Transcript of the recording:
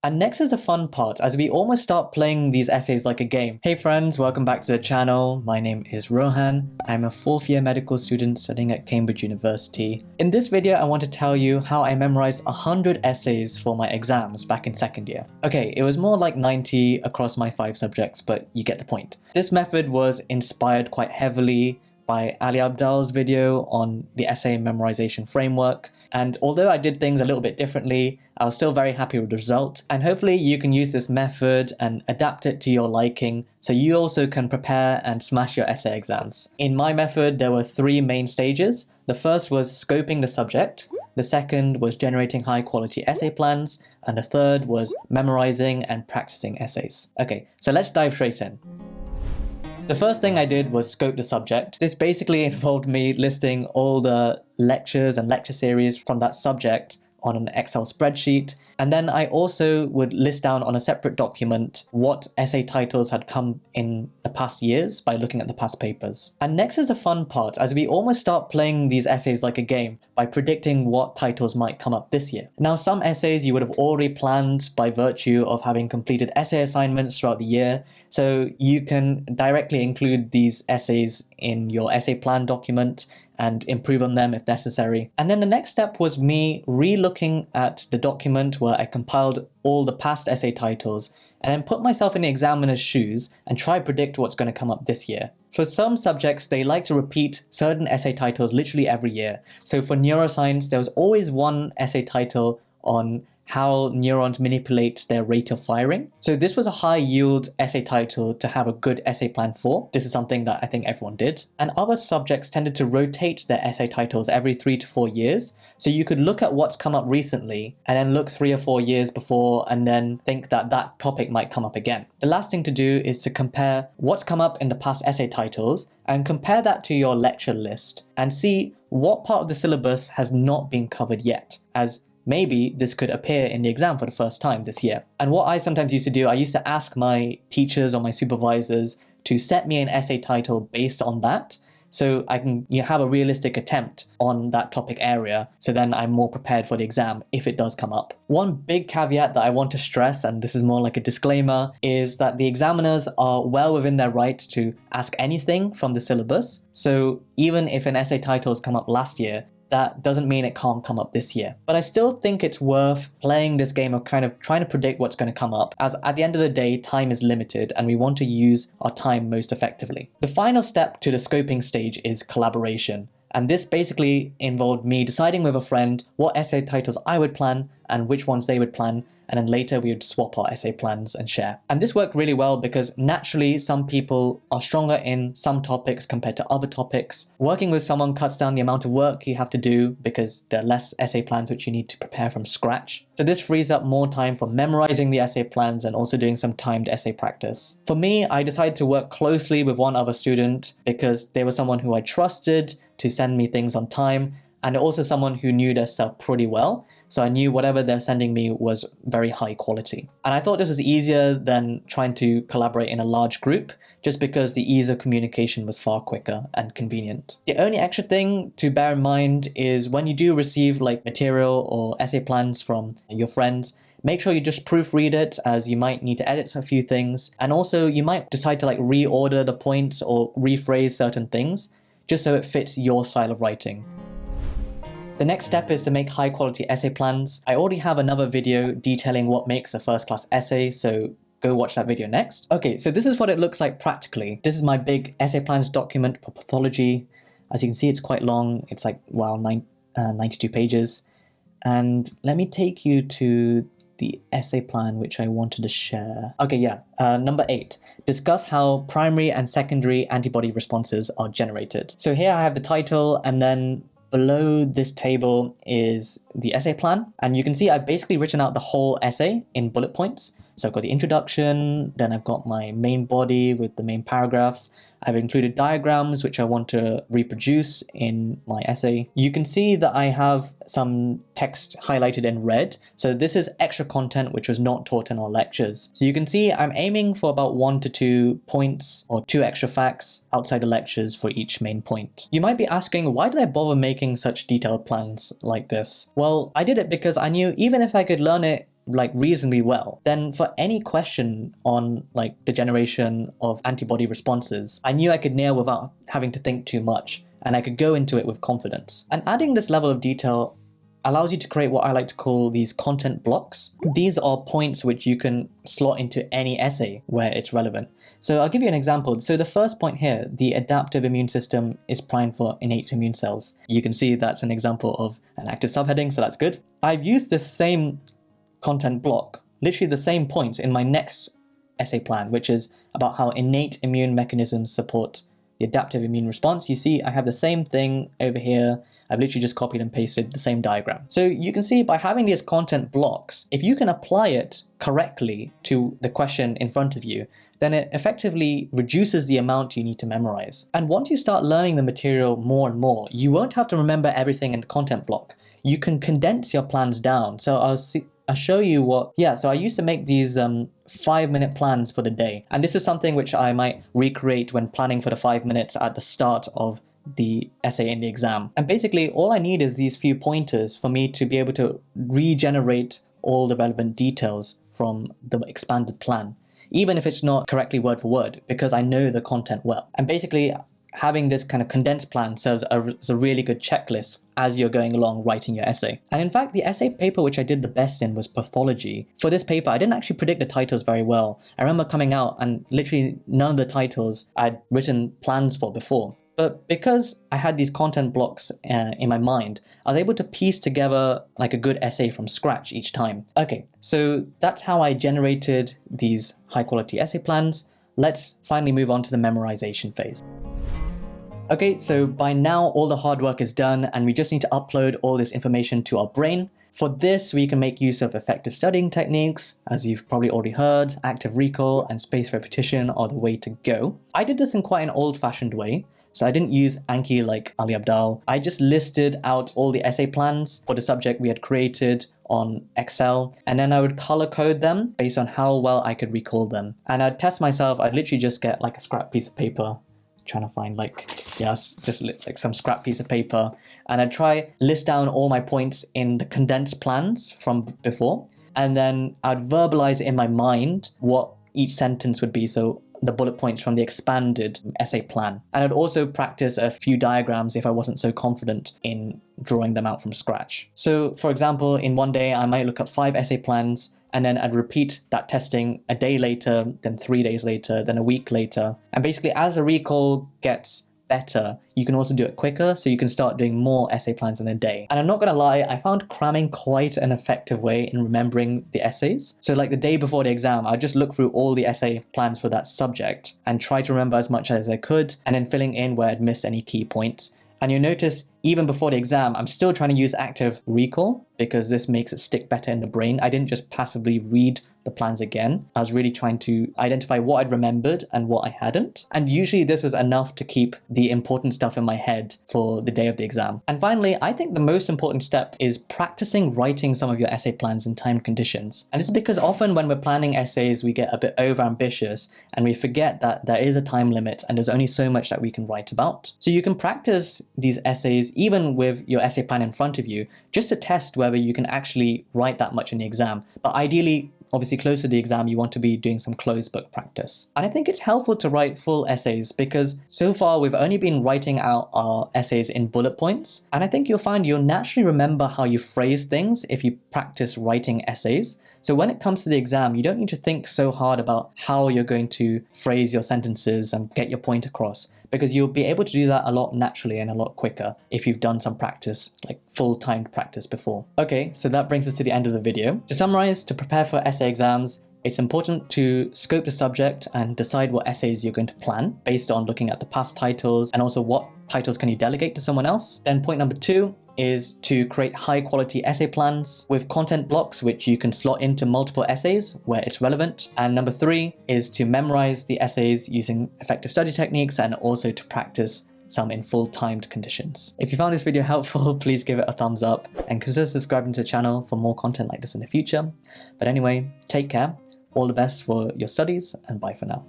And next is the fun part, as we almost start playing these essays like a game. Hey friends, welcome back to the channel. My name is Rohan. I'm a 4th year medical student studying at Cambridge University. In this video, I want to tell you how I memorized 100 essays for my exams back in 2nd year. Okay, it was more like 90 across my 5 subjects, but you get the point. This method was inspired quite heavily by Ali Abdal's video on the essay memorization framework. And although I did things a little bit differently, I was still very happy with the result. And hopefully you can use this method and adapt it to your liking so you also can prepare and smash your essay exams. In my method, there were 3 main stages. The first was scoping the subject. The second was generating high quality essay plans. And the third was memorizing and practicing essays. Okay, so let's dive straight in. The first thing I did was scope the subject. This basically involved me listing all the lectures and lecture series from that subject on an Excel spreadsheet. And then I also would list down on a separate document what essay titles had come in the past years by looking at the past papers. And next is the fun part, as we almost start playing these essays like a game by predicting what titles might come up this year. Now, some essays you would have already planned by virtue of having completed essay assignments throughout the year, so you can directly include these essays in your essay plan document and improve on them if necessary. And then the next step was me re-looking at the document where I compiled all the past essay titles and then put myself in the examiner's shoes and try to predict what's going to come up this year. For some subjects, they like to repeat certain essay titles literally every year. So for neuroscience, there was always one essay title on how neurons manipulate their rate of firing. So this was a high yield essay title to have a good essay plan for. This is something that I think everyone did. And other subjects tended to rotate their essay titles every 3 to 4 years. So you could look at what's come up recently and then look 3 or 4 years before and then think that that topic might come up again. The last thing to do is to compare what's come up in the past essay titles and compare that to your lecture list and see what part of the syllabus has not been covered yet, as maybe this could appear in the exam for the first time this year. And what I sometimes used to do, I used to ask my teachers or my supervisors to set me an essay title based on that, so I can have a realistic attempt on that topic area, so then I'm more prepared for the exam if it does come up. One big caveat that I want to stress, and this is more like a disclaimer, is that the examiners are well within their right to ask anything from the syllabus. So even if an essay title has come up last year, that doesn't mean it can't come up this year. But I still think it's worth playing this game of kind of trying to predict what's going to come up, as at the end of the day, time is limited and we want to use our time most effectively. The final step to the scoping stage is collaboration. And this basically involved me deciding with a friend what essay titles I would plan and which ones they would plan, and then later we would swap our essay plans and share. And this worked really well because naturally some people are stronger in some topics compared to other topics. Working with someone cuts down the amount of work you have to do because there are less essay plans which you need to prepare from scratch. So this frees up more time for memorizing the essay plans and also doing some timed essay practice. For me, I decided to work closely with one other student because they were someone who I trusted to send me things on time, and also someone who knew their stuff pretty well. So I knew whatever they're sending me was very high quality. And I thought this was easier than trying to collaborate in a large group, just because the ease of communication was far quicker and convenient. The only extra thing to bear in mind is when you do receive like material or essay plans from your friends, make sure you just proofread it, as you might need to edit a few things. And also you might decide to like reorder the points or rephrase certain things, just so it fits your style of writing. The next step is to make high quality essay plans. I already have another video detailing what makes a first class essay, so go watch that video next. Okay, so this is what it looks like practically. This is my big essay plans document for pathology. As you can see, it's quite long. It's like, wow, 92 pages. And let me take you to the essay plan which I wanted to share. Okay, yeah, number 8. Discuss how primary and secondary antibody responses are generated. So here I have the title, and then below this table is the essay plan. And you can see I've basically written out the whole essay in bullet points. So I've got the introduction, then I've got my main body with the main paragraphs. I've included diagrams which I want to reproduce in my essay. You can see that I have some text highlighted in red. So this is extra content which was not taught in our lectures. So you can see I'm aiming for about 1 to 2 points or 2 extra facts outside the lectures for each main point. You might be asking, why did I bother making such detailed plans like this? Well, I did it because I knew even if I could learn it like reasonably well, then for any question on like the generation of antibody responses, I knew I could nail without having to think too much, and I could go into it with confidence. And adding this level of detail allows you to create what I like to call these content blocks. These are points which you can slot into any essay where it's relevant. So I'll give you an example. So the first point here, the adaptive immune system is primed for innate immune cells. You can see that's an example of an active subheading, so that's good. I've used this same content block, literally the same points, in my next essay plan, which is about how innate immune mechanisms support the adaptive immune response. You see, I have the same thing over here. I've literally just copied and pasted the same diagram. So you can see by having these content blocks, if you can apply it correctly to the question in front of you, then it effectively reduces the amount you need to memorize. And once you start learning the material more and more, you won't have to remember everything in the content block. You can condense your plans down. So I'll show you what, so I used to make these 5-minute plans for the day. And this is something which I might recreate when planning for the 5 minutes at the start of the essay in the exam. And basically all I need is these few pointers for me to be able to regenerate all the relevant details from the expanded plan, even if it's not correctly word for word, because I know the content well. And basically having this kind of condensed plan serves as a really good checklist as you're going along writing your essay. And in fact, the essay paper which I did the best in was pathology. For this paper, I didn't actually predict the titles very well. I remember coming out and literally none of the titles I'd written plans for before. But because I had these content blocks in my mind, I was able to piece together like a good essay from scratch each time. Okay, so that's how I generated these high quality essay plans. Let's finally move on to the memorization phase. Okay, so by now all the hard work is done and we just need to upload all this information to our brain. For this, we can make use of effective studying techniques. As you've probably already heard, active recall and spaced repetition are the way to go. I did this in quite an old-fashioned way. So I didn't use Anki like Ali Abdaal. I just listed out all the essay plans for the subject we had created on Excel, and then I would color code them based on how well I could recall them. And I'd test myself. I'd literally just get like a scrap piece of paper, trying to find just like some scrap piece of paper, and I'd try list down all my points in the condensed plans from before, and then I'd verbalize it in my mind what each sentence would be. So the bullet points from the expanded essay plan. And I'd also practice a few diagrams if I wasn't so confident in drawing them out from scratch. So for example, in one day, I might look up 5 essay plans, and then I'd repeat that testing a day later, then 3 days later, then a week later. And basically as the recall gets better, you can also do it quicker, so you can start doing more essay plans in a day. And I'm not gonna lie, I found cramming quite an effective way in remembering the essays. So like the day before the exam, I'd just look through all the essay plans for that subject and try to remember as much as I could, and then filling in where I'd missed any key points. And you'll notice even before the exam, I'm still trying to use active recall because this makes it stick better in the brain. I didn't just passively read the plans again. I was really trying to identify what I'd remembered and what I hadn't. And usually this was enough to keep the important stuff in my head for the day of the exam. And finally, I think the most important step is practicing writing some of your essay plans in timed conditions. And this is because often when we're planning essays, we get a bit overambitious and we forget that there is a time limit and there's only so much that we can write about. So you can practice these essays even with your essay plan in front of you, just to test whether you can actually write that much in the exam. But ideally, obviously close to the exam, you want to be doing some closed book practice. And I think it's helpful to write full essays because so far we've only been writing out our essays in bullet points. And I think you'll find you'll naturally remember how you phrase things if you practice writing essays. So when it comes to the exam, you don't need to think so hard about how you're going to phrase your sentences and get your point across, because you'll be able to do that a lot naturally and a lot quicker if you've done some practice, like full-timed practice before. Okay, so that brings us to the end of the video. To summarize, to prepare for essay exams, it's important to scope the subject and decide what essays you're going to plan based on looking at the past titles and also what titles can you delegate to someone else. Then point number 2 is to create high quality essay plans with content blocks which you can slot into multiple essays where it's relevant. And number 3 is to memorize the essays using effective study techniques and also to practice some in full timed conditions. If you found this video helpful, please give it a thumbs up and consider subscribing to the channel for more content like this in the future. But anyway, take care, all the best for your studies, and bye for now.